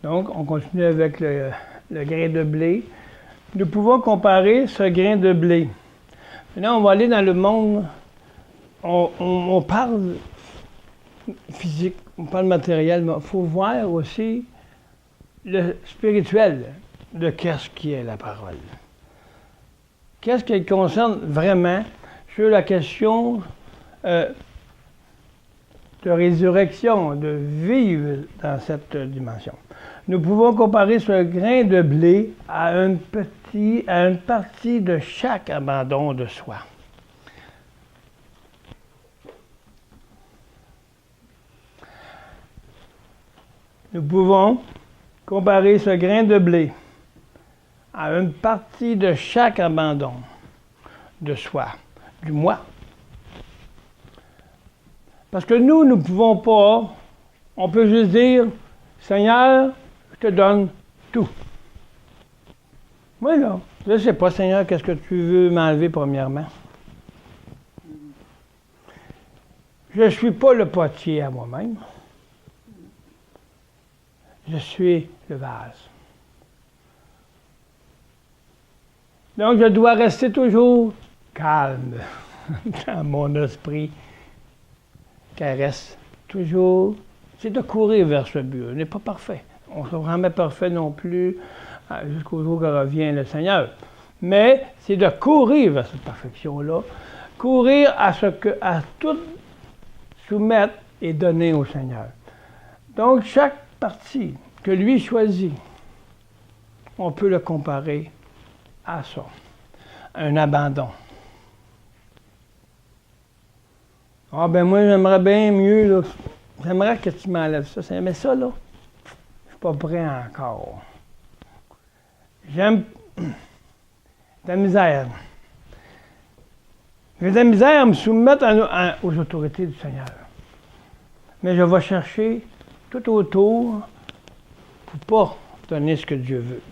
Donc, on continue avec le grain de blé. Nous pouvons comparer ce grain de blé. Maintenant, on va aller dans le monde. On parle physique, on parle matériel, mais il faut voir aussi le spirituel de qu'est-ce qui est la parole. Qu'est-ce qu'elle concerne vraiment sur la question de résurrection, de vivre dans cette dimension. Nous pouvons comparer ce grain de blé à une partie de chaque abandon de soi. Nous pouvons comparer ce grain de blé à une partie de chaque abandon de soi, du moi. Parce que nous ne pouvons pas, on peut juste dire, Seigneur, je te donne tout. Moi, là, je ne sais pas, Seigneur, qu'est-ce que tu veux m'enlever premièrement. Je ne suis pas le potier à moi-même. Je suis le vase. Donc, je dois rester toujours calme dans mon esprit, qu'elle reste toujours. C'est de courir vers ce but. On n'est pas parfait. On ne sera jamais parfait non plus jusqu'au jour que revient le Seigneur. Mais c'est de courir vers cette perfection-là, courir à tout soumettre et donner au Seigneur. Donc, chaque partie que lui choisit, on peut le comparer à ça, un abandon. Ah ben moi, j'aimerais bien mieux, là, j'aimerais que tu m'enlèves ça, mais ça, là, je suis pas prêt encore. J'aime la misère. J'ai de la misère à me soumettre aux autorités du Seigneur. Mais je vais chercher tout autour pour pas donner ce que Dieu veut.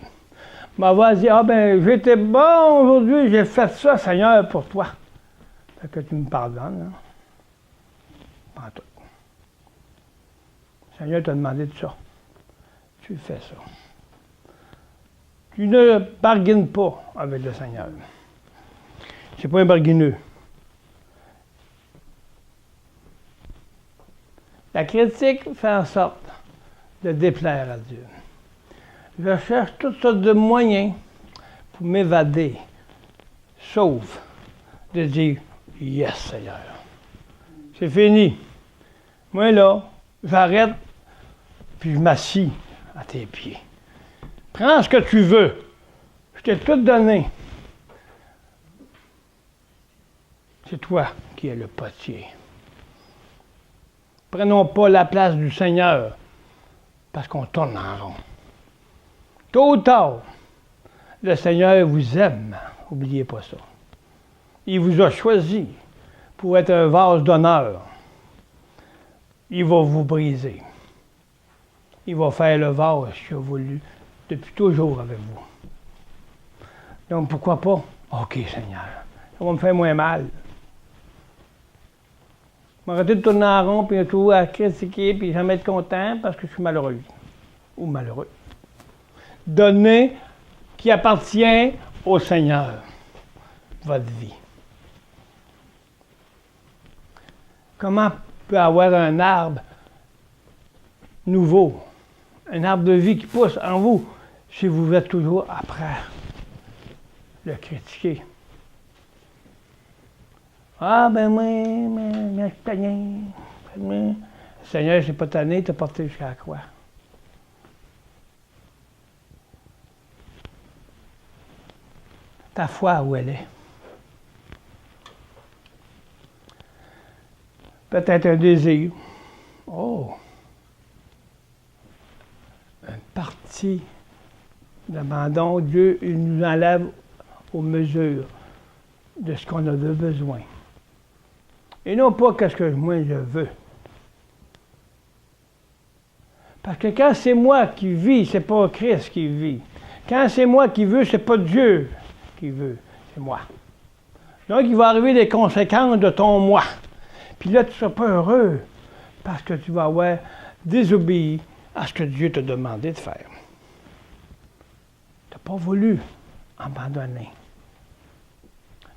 On va dire, ah ben, j'étais bon aujourd'hui, j'ai fait ça, Seigneur, pour toi. Fait que tu me pardonnes. Hein? Pas tout. Le Seigneur t'a demandé de ça. Tu fais ça. Tu ne bargaines pas avec le Seigneur. C'est pas un barguineux. La critique fait en sorte de déplaire à Dieu. Je cherche toutes sortes de moyens pour m'évader, sauf de dire « Yes, Seigneur ». C'est fini. Moi, là, j'arrête, puis je m'assis à tes pieds. Prends ce que tu veux. Je t'ai tout donné. C'est toi qui es le potier. Prenons pas la place du Seigneur, parce qu'on tourne en rond. Tôt ou tard, le Seigneur vous aime. N'oubliez pas ça. Il vous a choisi pour être un vase d'honneur. Il va vous briser. Il va faire le vase qu'il a voulu depuis toujours avec vous. Donc pourquoi pas? OK, Seigneur. Ça va me faire moins mal. Je vais arrêter de tourner en rond, puis tout à critiquer, puis jamais être content parce que je suis malheureux. Ou malheureux. Donnez qui appartient au Seigneur, votre vie. Comment peut avoir un arbre nouveau, un arbre de vie qui pousse en vous, si vous êtes toujours après le critiquer? Ah, ben moi, je suis tanné. Le Seigneur, je n'ai pas tanné, t'as porté jusqu'à la croix. Ta foi, où elle est? Peut-être un désir. Oh! Une partie d'abandon. Dieu, il nous enlève aux mesures de ce qu'on a de besoin. Et non pas qu'est-ce que moi je veux. Parce que quand c'est moi qui vis, c'est pas Christ qui vit. Quand c'est moi qui veux, c'est pas Dieu qui veut, c'est moi. Donc il va arriver des conséquences de ton moi. Puis là, tu ne seras pas heureux parce que tu vas avoir désobéi à ce que Dieu t'a demandé de faire. Tu n'as pas voulu abandonner.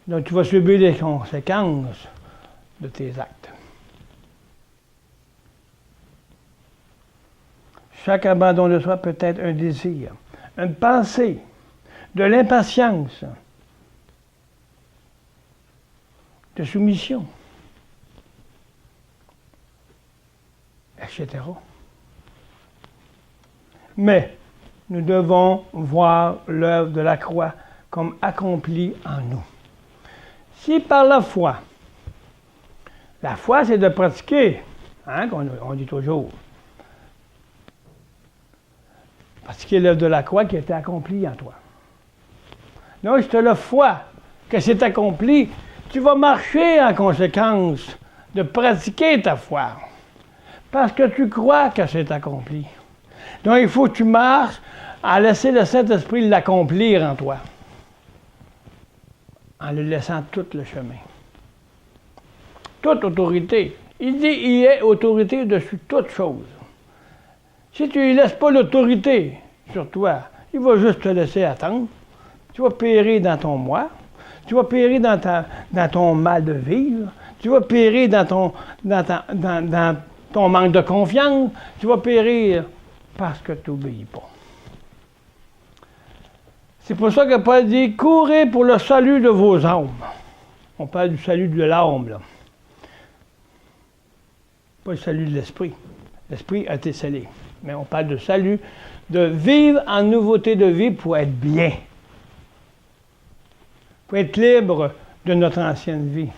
Donc, tu vas subir les conséquences de tes actes. Chaque abandon de soi peut être un désir, une pensée, de l'impatience, de soumission, etc. Mais nous devons voir l'œuvre de la croix comme accomplie en nous. Si par la foi c'est de pratiquer, hein, on dit toujours, pratiquer l'œuvre de la croix qui a été accomplie en toi. Donc, si tu as la foi que c'est accompli, tu vas marcher en conséquence de pratiquer ta foi. Parce que tu crois que c'est accompli. Donc, il faut que tu marches à laisser le Saint-Esprit l'accomplir en toi. En lui laissant tout le chemin. Toute autorité. Il dit, il est autorité dessus toute chose. Si tu ne lui laisses pas l'autorité sur toi, il va juste te laisser attendre. Tu vas périr dans ton moi. Tu vas périr dans ton mal de vivre. Tu vas périr dans ton manque de confiance. Tu vas périr parce que tu n'obéis pas. C'est pour ça que Paul dit « Courez pour le salut de vos âmes ». On parle du salut de l'âme, là. Pas le salut de l'esprit. L'esprit a été scellé. Mais on parle de salut, de vivre en nouveauté de vie pour être bien. Pour être libre de notre ancienne vie.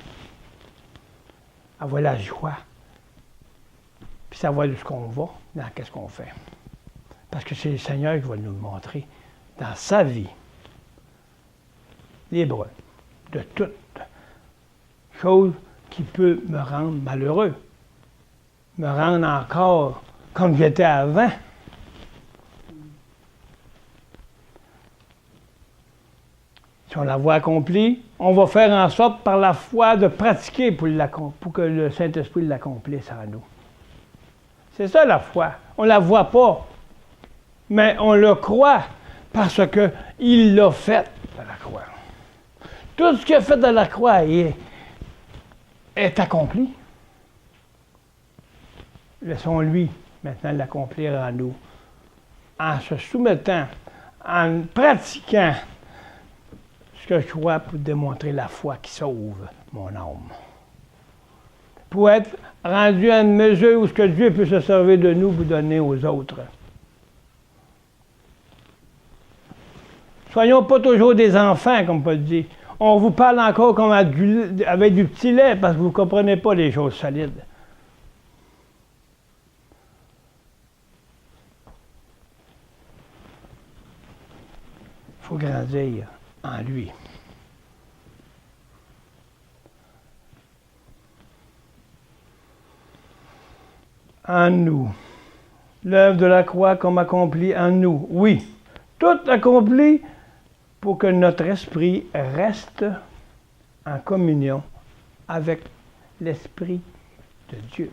Avoir la joie. Puis savoir de ce qu'on va, dans qu'est-ce qu'on fait. Parce que c'est le Seigneur qui va nous le montrer dans sa vie. Libre de toute chose qui peut me rendre malheureux. Me rendre encore comme j'étais avant. Si on la voit accomplie, on va faire en sorte par la foi de pratiquer pour que le Saint-Esprit l'accomplisse en nous. C'est ça la foi. On ne la voit pas, mais on le croit parce qu'il l'a fait à la croix. Tout ce qu'il a fait à la croix est accompli. Laissons-lui maintenant l'accomplir en nous, en se soumettant, en pratiquant ce que je crois pour démontrer la foi qui sauve mon âme. Pour être rendu à une mesure où ce que Dieu peut se servir de nous pour donner aux autres. Soyons pas toujours des enfants, comme Paul dit. On vous parle encore comme avec du petit lait parce que vous ne comprenez pas les choses solides. Il faut grandir en lui. En nous. L'œuvre de la croix comme accomplie en nous. Oui, tout accompli pour que notre esprit reste en communion avec l'Esprit de Dieu.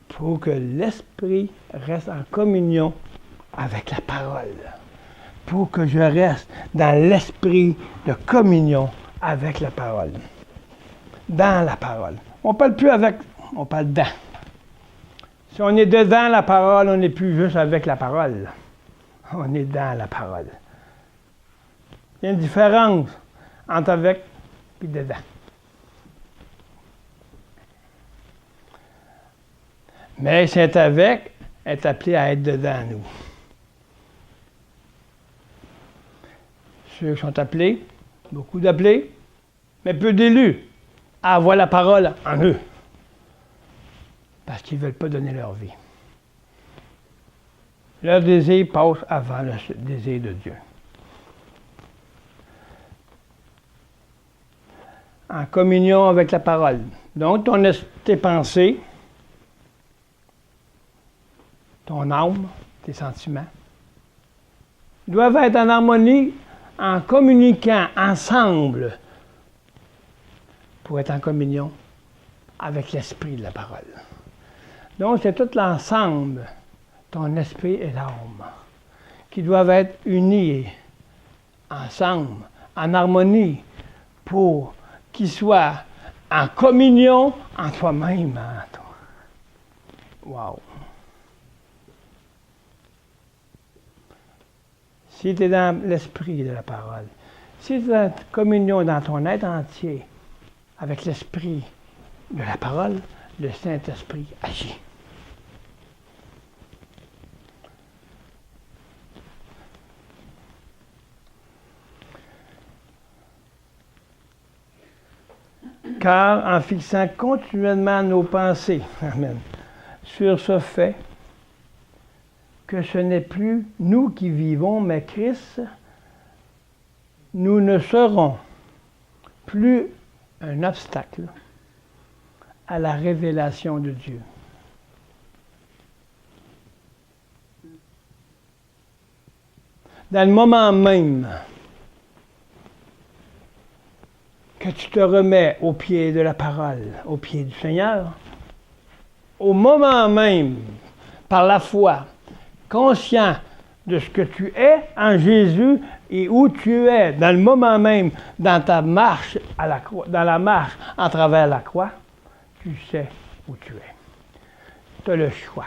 Pour que l'Esprit reste en communion avec la parole. Pour que je reste dans l'esprit de communion avec la parole. Dans la parole. On ne parle plus avec, on parle dans. Si on est dedans la parole, on n'est plus juste avec la parole. On est dans la parole. Il y a une différence entre avec et dedans. Mais c'est avec est appelé à être dedans nous. Ceux qui sont appelés, beaucoup d'appelés, mais peu d'élus, à avoir la parole en eux. Parce qu'ils ne veulent pas donner leur vie. Leur désir passe avant le désir de Dieu. En communion avec la parole. Donc, tes pensées, ton âme, tes sentiments, doivent être en harmonie, en communiquant ensemble pour être en communion avec l'esprit de la parole. Donc, c'est tout l'ensemble, ton esprit et l'âme, qui doivent être unis ensemble, en harmonie, pour qu'ils soient en communion en toi-même. Wow! Si tu es dans l'esprit de la parole, si tu es en communion dans ton être entier avec l'esprit de la parole, le Saint-Esprit agit. Car en fixant continuellement nos pensées, amen, sur ce fait que ce n'est plus nous qui vivons, mais Christ, nous ne serons plus un obstacle à la révélation de Dieu. Dans le moment même que tu te remets au pied de la parole, au pied du Seigneur, au moment même, par la foi, conscient de ce que tu es en Jésus et où tu es, dans le moment même, dans ta marche à la croix, dans la marche en travers la croix, tu sais où tu es. Tu as le choix.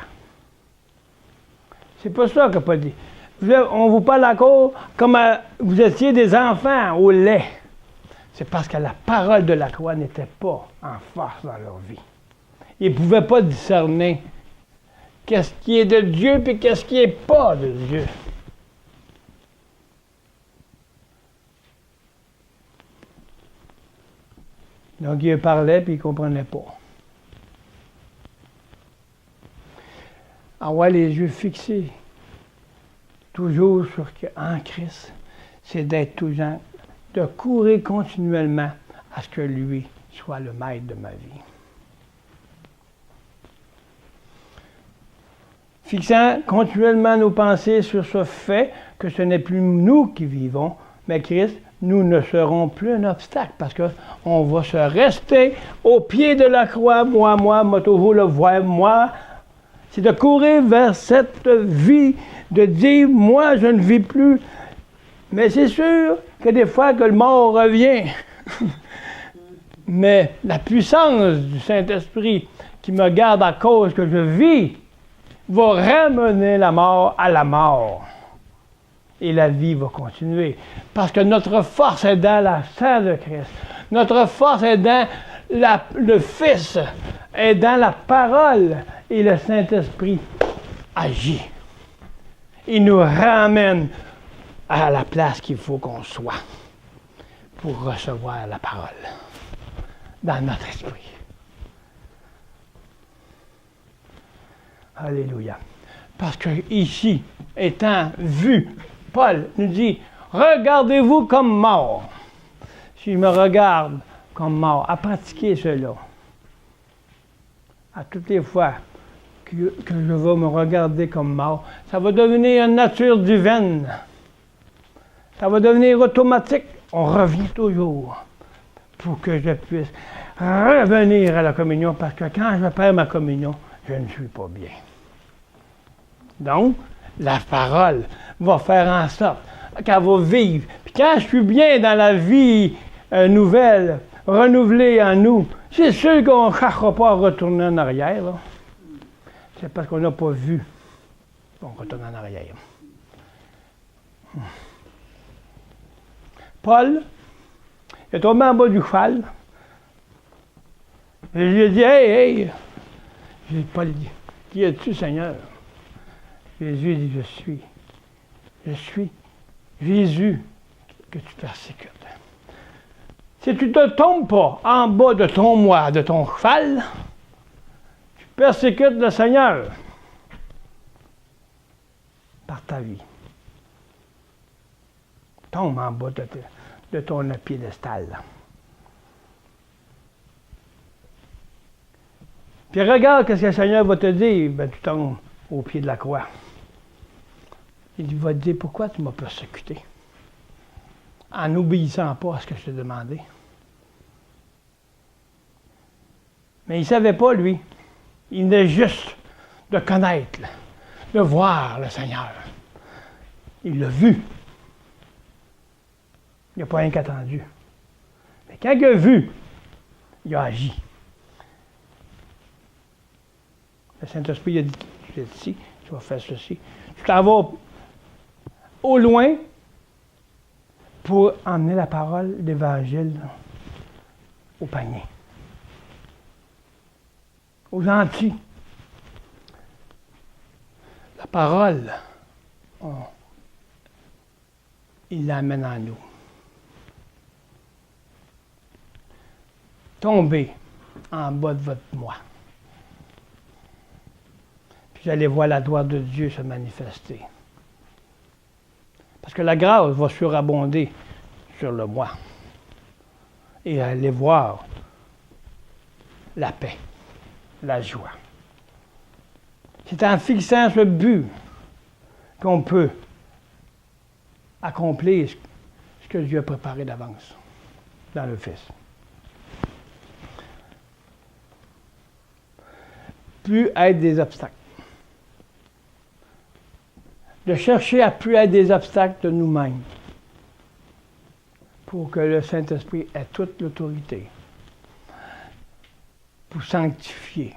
C'est pas ça que Paul dit. On vous parle encore comme vous étiez des enfants au lait. C'est parce que la parole de la croix n'était pas en force dans leur vie. Ils ne pouvaient pas discerner qu'est-ce qui est de Dieu et qu'est-ce qui n'est pas de Dieu. Donc, ils parlaient puis ils ne comprenaient pas. Avoir les yeux fixés toujours en Christ, c'est d'être toujours, de courir continuellement à ce que lui soit le maître de ma vie. Fixant continuellement nos pensées sur ce fait que ce n'est plus nous qui vivons, mais Christ, nous ne serons plus un obstacle parce qu'on va se rester au pied de la croix, moi, toujours le voir, moi. C'est de courir vers cette vie, de dire, moi, je ne vis plus. Mais c'est sûr que des fois que le mort revient. Mais la puissance du Saint-Esprit qui me garde à cause que je vis va ramener la mort à la mort. Et la vie va continuer. Parce que notre force est dans la sang de Christ. Notre force est dans le Fils, est dans la parole. Et le Saint-Esprit agit. Il nous ramène à la place qu'il faut qu'on soit pour recevoir la parole dans notre esprit. Alléluia. Parce que ici, étant vu, Paul nous dit, regardez-vous comme mort. Si je me regarde comme mort, à pratiquer cela, à toutes les fois que je vais me regarder comme mort, ça va devenir une nature divine. Ça va devenir automatique. On revient toujours pour que je puisse revenir à la communion, parce que quand je perds ma communion, je ne suis pas bien. Donc, la parole va faire en sorte qu'elle va vivre. Puis quand je suis bien dans la vie nouvelle, renouvelée en nous, c'est sûr qu'on ne cherchera pas à retourner en arrière. Là. C'est parce qu'on n'a pas vu qu'on retourne en arrière. Paul, il est tombé en bas du cheval. Et je lui ai dit, hey! Paul dit, qui es-tu, Seigneur? Jésus dit, je suis Jésus que tu persécutes. Si tu ne te tombes pas en bas de ton cheval, tu persécutes le Seigneur par ta vie. Tombe en bas de ton piédestal. Puis regarde ce que le Seigneur va te dire. Ben, tu tombes au pied de la croix. Il va te dire, pourquoi tu m'as persécuté? En n'obéissant pas à ce que je t'ai demandé. Mais il ne savait pas, lui. Il venait juste de connaître, de voir le Seigneur. Il l'a vu. Il n'a pas rien qu'attendu. Mais quand il a vu, il a agi. Le Saint-Esprit a dit, tu es ici, tu vas faire ceci. Tu t'en vas au loin pour emmener la parole d'Évangile au panier. Aux gentils. La parole, il l'amène en nous. Tombez en bas de votre moi. Puis vous allez voir la gloire de Dieu se manifester. Parce que la grâce va surabonder sur le moi. Et allez voir la paix, la joie. C'est en fixant ce but qu'on peut accomplir ce que Dieu a préparé d'avance dans le Fils. Plus être des obstacles. De chercher à plus être des obstacles de nous-mêmes pour que le Saint-Esprit ait toute l'autorité pour sanctifier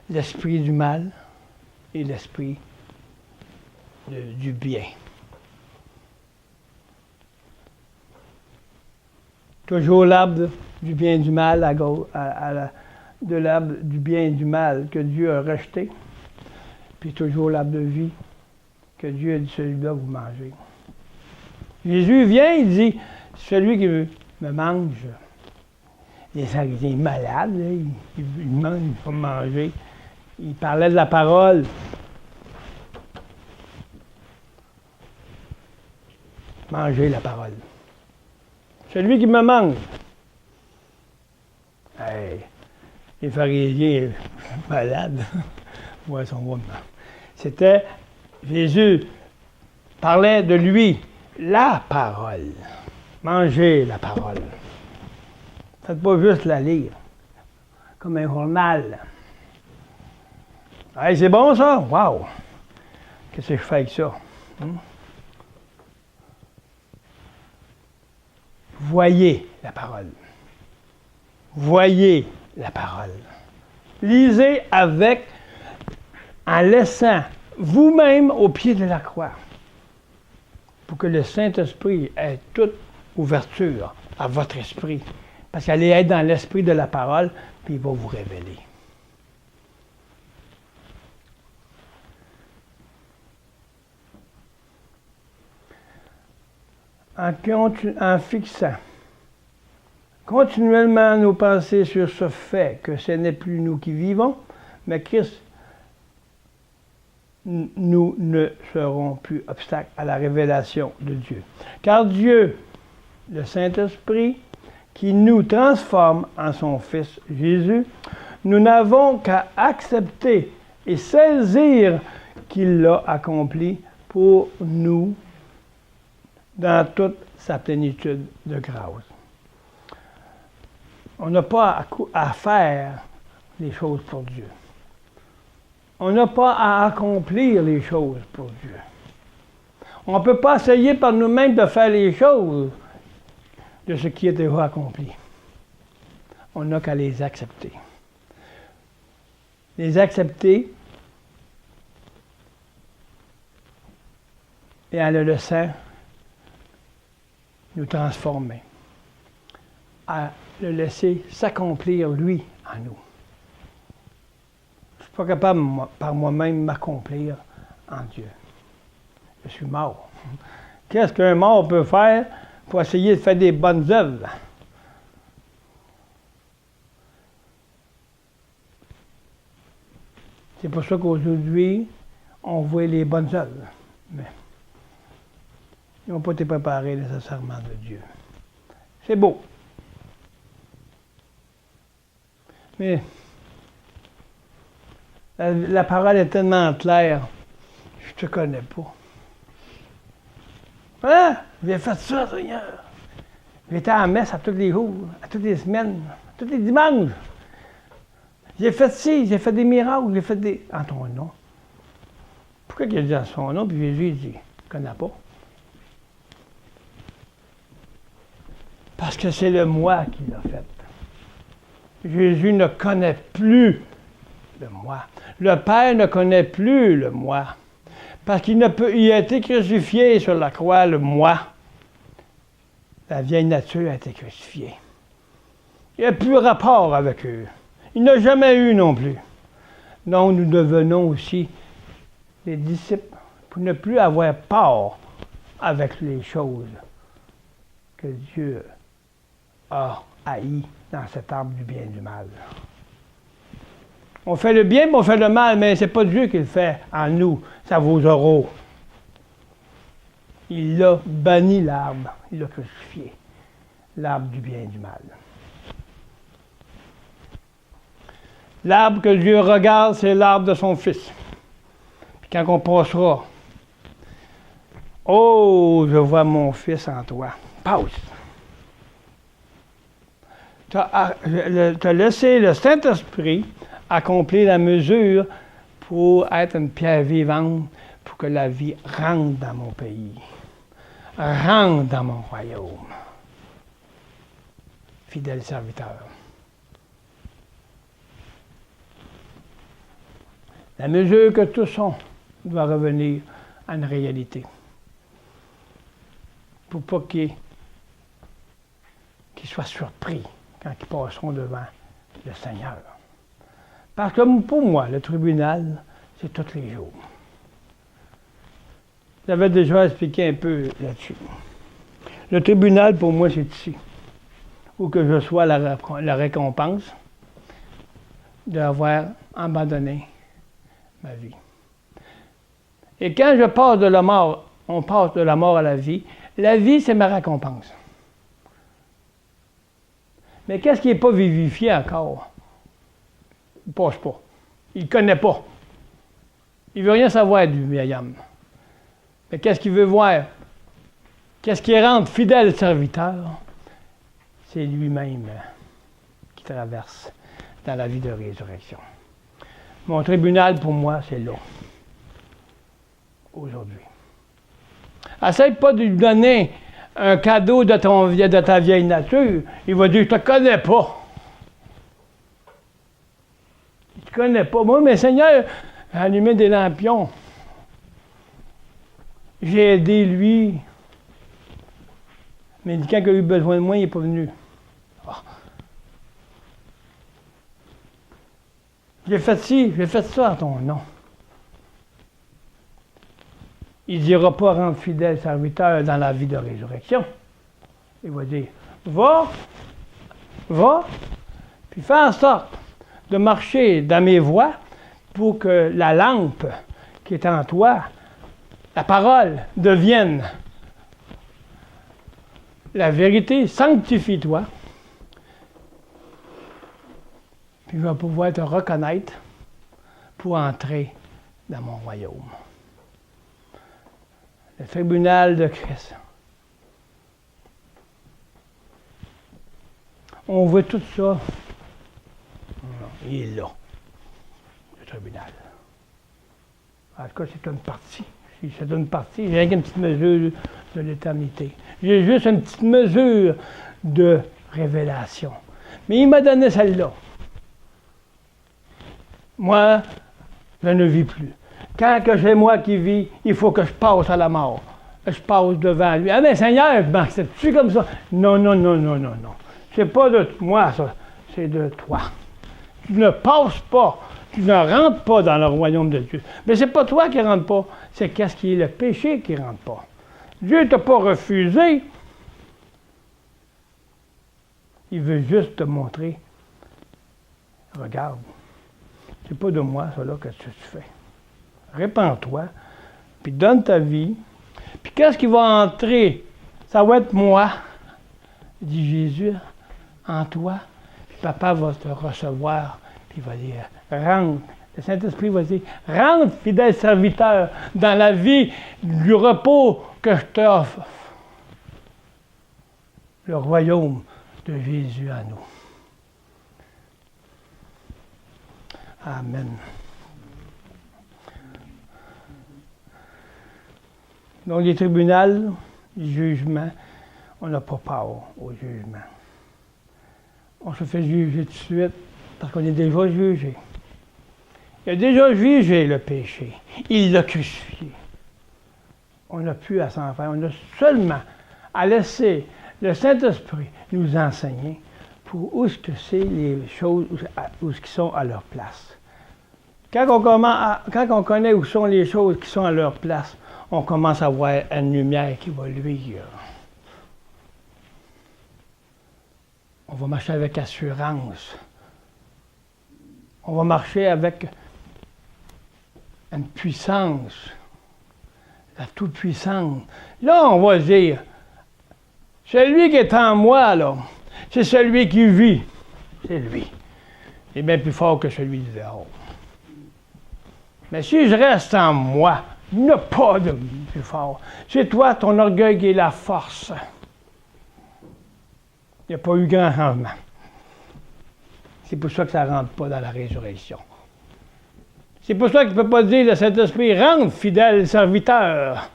l'esprit du mal et l'esprit du bien. Toujours l'arbre du bien et du mal de l'arbre du bien et du mal que Dieu a rejeté, puis toujours l'arbre de vie que Dieu a dit, celui-là vous mangez. Jésus vient, il dit, celui qui me mange, il est malade, là, il mange, il faut manger. Il parlait de la parole. Manger la parole. Celui qui me mange. Hey, les pharisiens malades. Ouais, son voix. C'était, Jésus parlait de lui, la parole. Manger la parole. Faites pas juste la lire, comme un journal. Hey, c'est bon ça? Wow! Qu'est-ce que je fais avec ça? Voyez la parole. Voyez la parole. Lisez avec, en laissant vous-même au pied de la croix, pour que le Saint-Esprit ait toute ouverture à votre esprit. Parce qu'elle est dans l'esprit de la parole, puis il va vous révéler. En fixant continuellement nos pensées sur ce fait que ce n'est plus nous qui vivons, mais Christ, nous ne serons plus obstacle à la révélation de Dieu. Car Dieu, le Saint-Esprit, qui nous transforme en son Fils Jésus, nous n'avons qu'à accepter et saisir qu'il l'a accompli pour nous dans toute sa plénitude de grâce. On n'a pas à faire les choses pour Dieu. On n'a pas à accomplir les choses pour Dieu. On ne peut pas essayer par nous-mêmes de faire les choses de ce qui est déjà accompli. On n'a qu'à les accepter. Les accepter et en le laissant nous transformer, à le laisser s'accomplir, lui, en nous. Je ne suis pas capable, par moi-même, m'accomplir en Dieu. Je suis mort. Qu'est-ce qu'un mort peut faire pour essayer de faire des bonnes œuvres? C'est pour ça qu'aujourd'hui, on voit les bonnes œuvres. Mais ils n'ont pas été préparés nécessairement de Dieu. C'est beau. Mais la parole est tellement claire, je ne te connais pas. Hein? J'ai fait ça, Seigneur. J'étais en messe à tous les jours, à toutes les semaines, à tous les dimanches. J'ai fait ci, j'ai fait des miracles, j'ai fait des... En ton nom. Pourquoi il a dit en son nom, puis Jésus il dit, je ne connais pas. Parce que c'est le moi qui l'a fait. Jésus ne connaît plus le moi. Le Père ne connaît plus le moi. Parce qu'il a été crucifié sur la croix, le moi. La vieille nature a été crucifiée. Il n'a plus rapport avec eux. Il n'a jamais eu non plus. Donc nous devenons aussi des disciples pour ne plus avoir peur avec les choses que Dieu a haï dans cet arbre du bien et du mal. On fait le bien, mais on fait le mal, mais ce n'est pas Dieu qui le fait en nous, ça vaut zéro. Il a banni l'arbre, il l'a crucifié, l'arbre du bien et du mal. L'arbre que Dieu regarde, c'est l'arbre de son Fils. Puis quand on passera, oh, je vois mon Fils en toi. Passe. Tu as laissé le Saint-Esprit accomplir la mesure pour être une pierre vivante, pour que la vie rentre dans mon pays, rentre dans mon royaume. Fidèle serviteur. La mesure que tous sont doit revenir à une réalité. Pour pas qu'ils soient surpris quand ils passeront devant le Seigneur. Parce que pour moi, le tribunal, c'est tous les jours. J'avais déjà expliqué un peu là-dessus. Le tribunal, pour moi, c'est ici. Où que je sois la récompense d'avoir abandonné ma vie. Et quand je passe de la mort, on passe de la mort à la vie, c'est ma récompense. Mais qu'est-ce qui n'est pas vivifié encore? Il ne passe pas. Il ne connaît pas. Il ne veut rien savoir du vieil homme. Mais qu'est-ce qu'il veut voir? Qu'est-ce qui rend fidèle serviteur? C'est lui-même qui traverse dans la vie de résurrection. Mon tribunal, pour moi, c'est là. Aujourd'hui. Essaye pas de lui donner un cadeau de ta vieille nature. Il va dire, je ne te connais pas. Je ne te connais pas. Moi, mais Seigneur, j'ai allumé des lampions. J'ai aidé lui. Mais quand il a eu besoin de moi, il n'est pas venu. Oh. J'ai fait ci, j'ai fait ça à ton nom. Il ne dira pas rendre fidèle serviteur dans la vie de résurrection. Il va dire, va, puis fais en sorte de marcher dans mes voies pour que la lampe qui est en toi, la parole, devienne la vérité. Sanctifie-toi. Puis je vais pouvoir te reconnaître pour entrer dans mon royaume. Le tribunal de Christ. On voit tout ça. Il est là, le tribunal. En tout cas, c'est une partie. C'est une partie, j'ai rien qu'une petite mesure de l'éternité. J'ai juste une petite mesure de révélation. Mais il m'a donné celle-là. Moi, je ne vis plus. Quand que c'est moi qui vis, il faut que je passe à la mort. Je passe devant lui. Ah mais Seigneur, c'est-tu comme ça? Non. C'est pas de moi, ça. C'est de toi. Tu ne passes pas. Tu ne rentres pas dans le royaume de Dieu. Mais c'est pas toi qui ne rentres pas. C'est qu'est-ce qui est le péché qui ne rentre pas. Dieu ne t'a pas refusé. Il veut juste te montrer. Regarde. C'est pas de moi, ça, là, que tu fais. Répands-toi, puis donne ta vie. Puis qu'est-ce qui va entrer? Ça va être moi, dit Jésus, en toi. Puis papa va te recevoir, puis il va dire, rentre. Le Saint-Esprit va dire, rentre, fidèle serviteur, dans la vie du repos que je t'offre. Le royaume de Jésus à nous. Amen. Donc, les tribunaux, les jugements, on n'a pas peur au jugement. On se fait juger tout de suite parce qu'on est déjà jugé. Il a déjà jugé le péché. Il l'a crucifié. On n'a plus à s'en faire. On a seulement à laisser le Saint-Esprit nous enseigner pour où est-ce que c'est les choses, où ce qui sont à leur place. Quand on connaît où sont les choses qui sont à leur place, on commence à voir une lumière qui va luire. On va marcher avec assurance. On va marcher avec une puissance, la toute-puissance. Là, on va dire, celui qui est en moi, là, c'est celui qui vit. C'est lui. Il est bien plus fort que celui du dehors. Mais si je reste en moi, il n'y a pas de plus fort. C'est toi, ton orgueil qui est la force. Il n'y a pas eu grand changement. C'est pour ça que ça ne rentre pas dans la résurrection. C'est pour ça qu'il ne peut pas dire le Saint-Esprit, rentre, fidèle serviteur.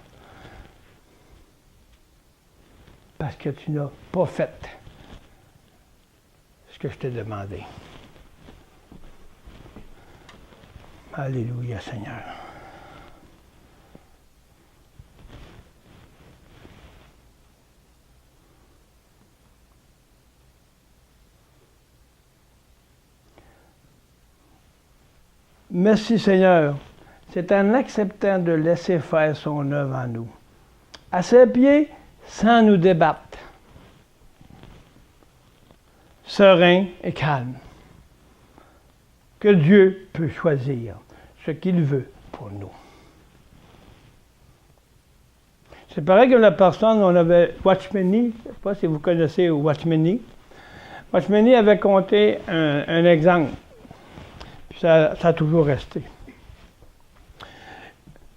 Parce que tu n'as pas fait ce que je t'ai demandé. Alléluia, Seigneur. Merci Seigneur, c'est en acceptant de laisser faire son œuvre en nous, à ses pieds, sans nous débattre, serein et calme, que Dieu peut choisir ce qu'il veut pour nous. C'est pareil que la personne, on avait Watchmeni, je ne sais pas si vous connaissez Watchmeni. Watchmeni avait compté un exemple. Ça a toujours resté.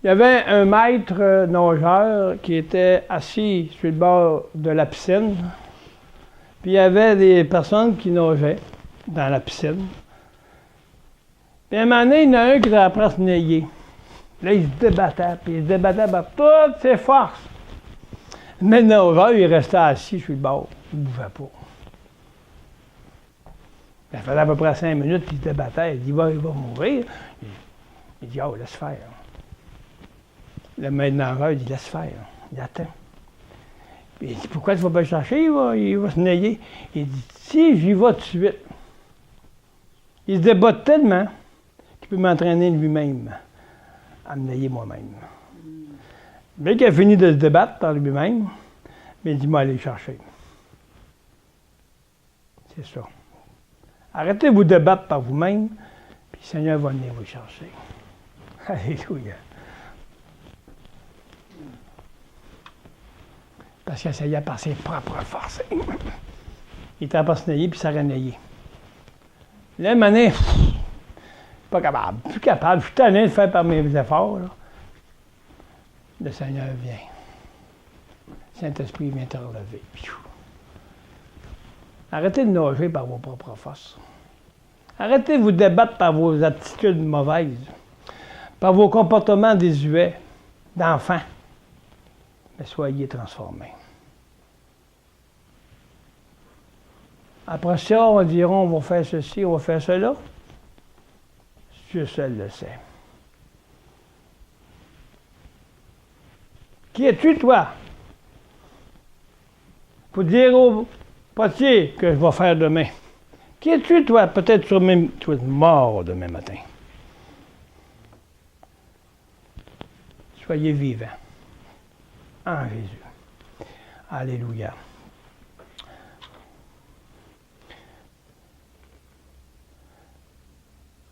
Il y avait un maître nageur qui était assis sur le bord de la piscine. Puis il y avait des personnes qui nageaient dans la piscine. Puis à un moment donné, il y en a un qui était après se nailler. Là, il se débattait, puis il se débattait par toutes ses forces. Mais le nageur, il restait assis sur le bord. Il ne bougeait pas. Ça faisait à peu près 5 minutes qu'il se débattait. Il dit, il va mourir. Il dit, oh, laisse faire. Le maître nageur, il dit, laisse faire. Il attend. Puis il dit, pourquoi tu ne vas pas le chercher? Il va se nailler. Il dit, si j'y vais tout de suite. Il se débat tellement qu'il peut m'entraîner lui-même à me nailler moi-même. Bien qu'il a fini de se débattre par lui-même, mais il dit, moi, allez le chercher. C'est ça. Arrêtez de vous débattre par vous-même, puis le Seigneur va venir vous chercher. Alléluia. Parce qu'il essayait par ses propres forces. Il était pas se nailler, puis ça aurait naillé. Là, à un moment donné, pas capable, plus capable, je suis tanné de faire par mes efforts. Là. Le Seigneur vient. Le Saint-Esprit vient te relever. Arrêtez de nager par vos propres forces. Arrêtez de vous débattre par vos attitudes mauvaises, par vos comportements désuets d'enfants. Mais soyez transformés. Après ça, on dira, on va faire ceci, on va faire cela. Dieu seul le sait. Qui es-tu, toi? Pour dire au potier que je vais faire demain. Qui es-tu, toi? Peut-être tu es mort demain matin. Soyez vivants en Jésus. Alléluia.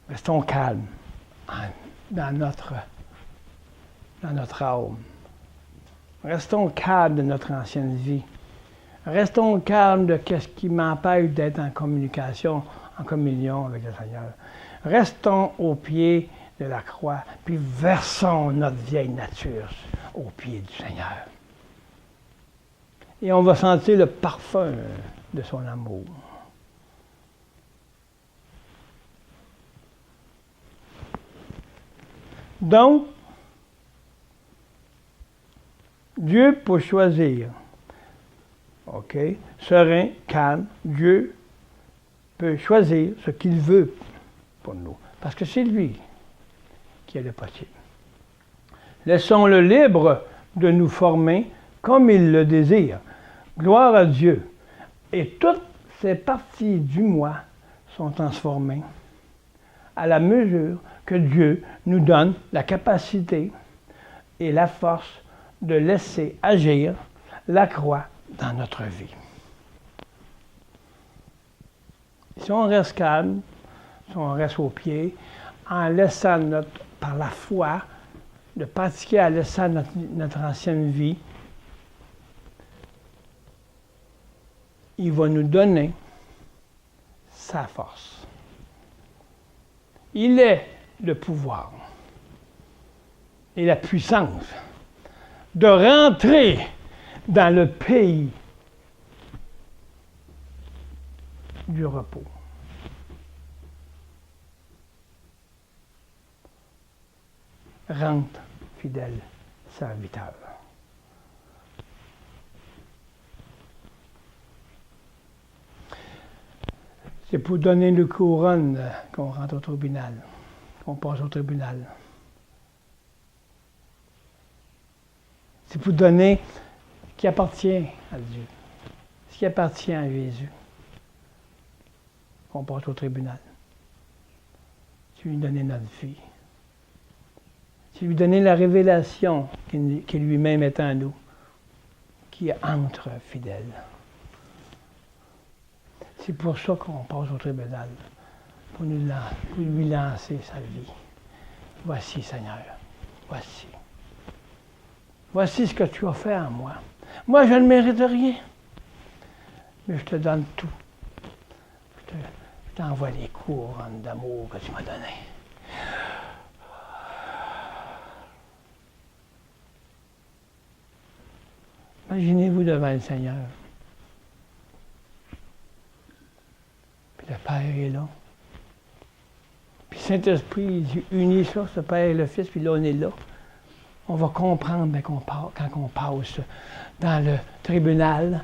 Restons calmes dans notre âme. Restons calmes de notre ancienne vie. Restons calmes de ce qui m'empêche d'être en communication, en communion avec le Seigneur. Restons au pied de la croix, puis versons notre vieille nature au pied du Seigneur. Et on va sentir le parfum de son amour. Donc, Dieu peut choisir. OK? Serein, calme, Dieu peut choisir ce qu'il veut pour nous. Parce que c'est lui qui est le possible. Laissons-le libre de nous former comme il le désire. Gloire à Dieu. Et toutes ces parties du moi sont transformées à la mesure que Dieu nous donne la capacité et la force de laisser agir la croix dans notre vie. Si on reste calme, si on reste au pied, en laissant par la foi, de pratiquer en laissant notre ancienne vie, il va nous donner sa force. Il est le pouvoir et la puissance de rentrer dans le pays du repos. Rentre, fidèle serviteur. C'est pour donner le couronne qu'on rentre au tribunal, qu'on passe au tribunal. C'est pour donner ce qui appartient à Dieu, ce qui appartient à Jésus, qu'on passe au tribunal. C'est lui donner notre vie. C'est lui donner la révélation qui lui-même est en nous, qui entre fidèle. C'est pour ça qu'on passe au tribunal, pour lui lancer sa vie. Voici, Seigneur, voici. Voici ce que tu as fait en moi. Moi, je ne mérite rien, mais je te donne tout. Je t'envoie les couronnes d'amour que tu m'as données. Imaginez-vous devant le Seigneur. Puis le Père est là. Puis Saint-Esprit unit ça, ce Père et le Fils, puis là on est là. On va comprendre quand on passe dans le tribunal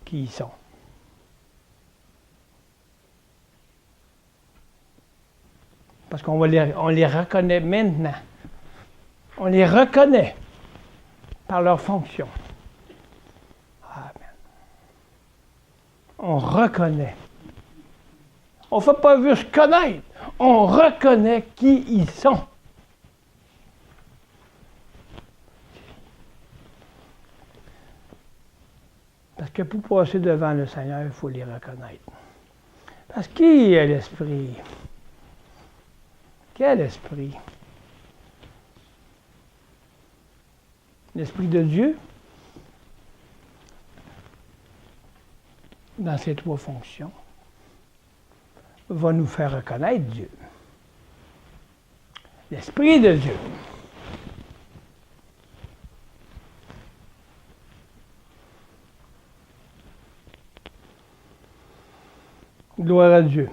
qui ils sont. Parce qu'on les reconnaît maintenant. On les reconnaît par leur fonction. Amen. On reconnaît. On ne fait pas juste connaître. On reconnaît qui ils sont. Parce que pour passer devant le Seigneur, il faut les reconnaître. Parce qui est l'Esprit? Quel esprit? L'Esprit de Dieu, dans ses trois fonctions, va nous faire reconnaître Dieu. L'Esprit de Dieu. Gloire à Dieu.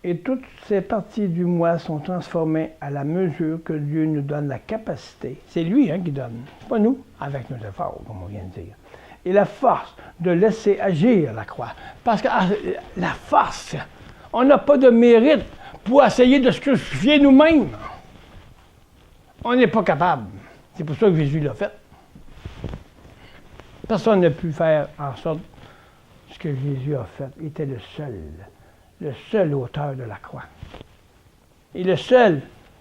Et toutes ces parties du moi sont transformées à la mesure que Dieu nous donne la capacité. C'est lui qui donne, pas nous, avec nos efforts, comme on vient de dire. Et la force de laisser agir la croix. Parce que la force, on n'a pas de mérite pour essayer de se crucifier nous-mêmes. On n'est pas capable. C'est pour ça que Jésus l'a fait. Personne n'a pu faire en sorte ce que Jésus a fait. Il était le seul auteur de la croix. Et le seul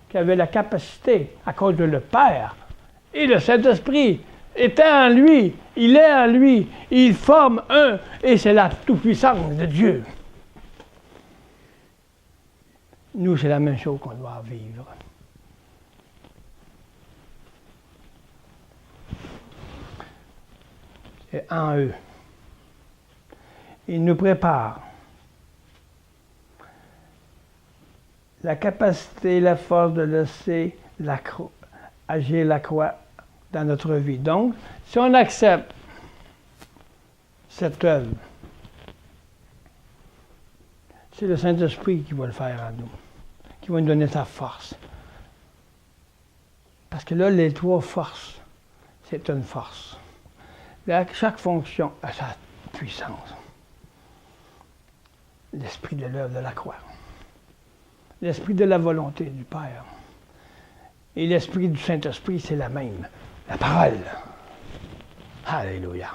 qui avait la capacité, à cause de le Père et le Saint-Esprit, était en lui, il est en lui, il forme un, et c'est la toute-puissance de Dieu. Nous, c'est la même chose qu'on doit vivre. C'est en eux. Il nous prépare la capacité et la force de laisser agir la croix dans notre vie. Donc, si on accepte cette œuvre, c'est le Saint-Esprit qui va le faire en nous, qui va nous donner sa force. Parce que là, les 3 forces, c'est une force. Là, chaque fonction a sa puissance. L'esprit de l'œuvre de la croix. L'esprit de la volonté du Père. Et l'esprit du Saint-Esprit, c'est la même. La parole. Alléluia.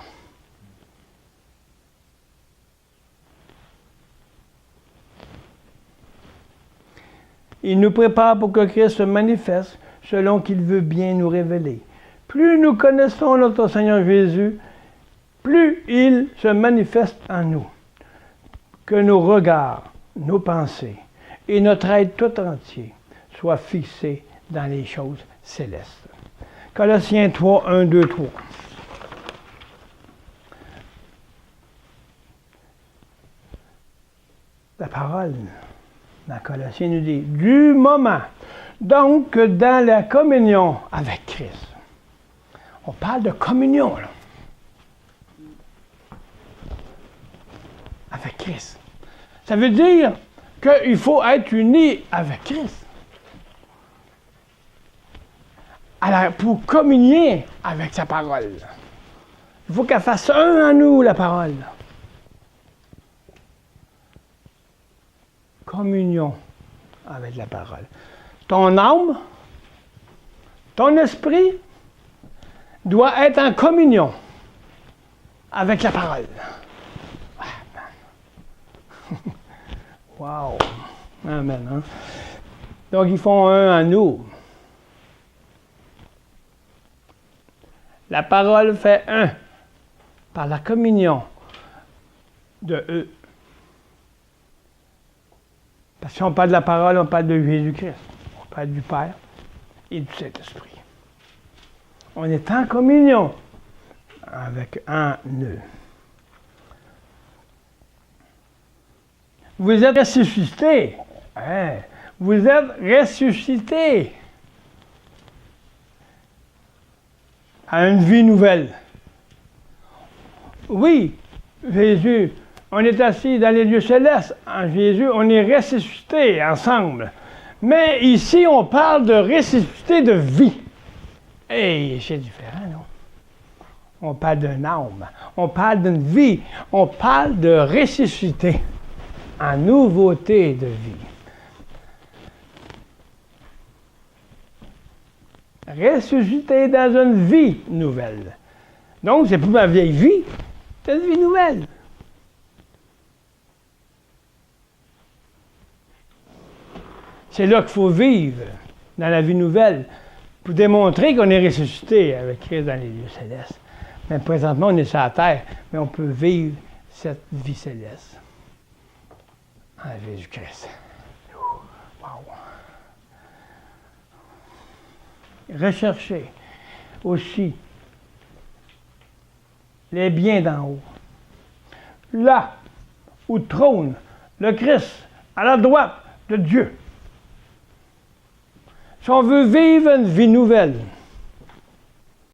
Il nous prépare pour que Christ se manifeste selon qu'il veut bien nous révéler. Plus nous connaissons notre Seigneur Jésus, plus il se manifeste en nous. Que nos regards, nos pensées et notre être tout entier soient fixés dans les choses célestes. Colossiens 3, 1, 2, 3. La parole dans Colossiens nous dit, du moment, donc dans la communion avec Christ. On parle de communion, là. Avec Christ. Ça veut dire qu'il faut être uni avec Christ. Alors, pour communier avec sa parole, il faut qu'elle fasse un en nous, la parole. Communion avec la parole. Ton âme, ton esprit doit être en communion avec la parole. Wow! Amen. Hein? Donc, ils font un en nous. La parole fait un par la communion de eux. Parce que si on parle de la parole, on parle de Jésus-Christ. On parle du Père et du Saint-Esprit. On est en communion avec un eux. Vous êtes ressuscités. Hein? Vous êtes ressuscités à une vie nouvelle. Oui, Jésus, on est assis dans les lieux célestes. En Jésus, on est ressuscités ensemble. Mais ici, on parle de ressuscité de vie. Et c'est différent, non? On parle d'un âme. On parle d'une vie. On parle de ressuscité en nouveauté de vie. Ressuscité dans une vie nouvelle. Donc, c'est plus ma vieille vie, c'est une vie nouvelle. C'est là qu'il faut vivre, dans la vie nouvelle, pour démontrer qu'on est ressuscité avec Christ dans les lieux célestes. Mais présentement, on est sur la terre, mais on peut vivre cette vie céleste en Jésus-Christ. Wow! Recherchez aussi les biens d'en haut. Là où trône le Christ, à la droite de Dieu. Si on veut vivre une vie nouvelle,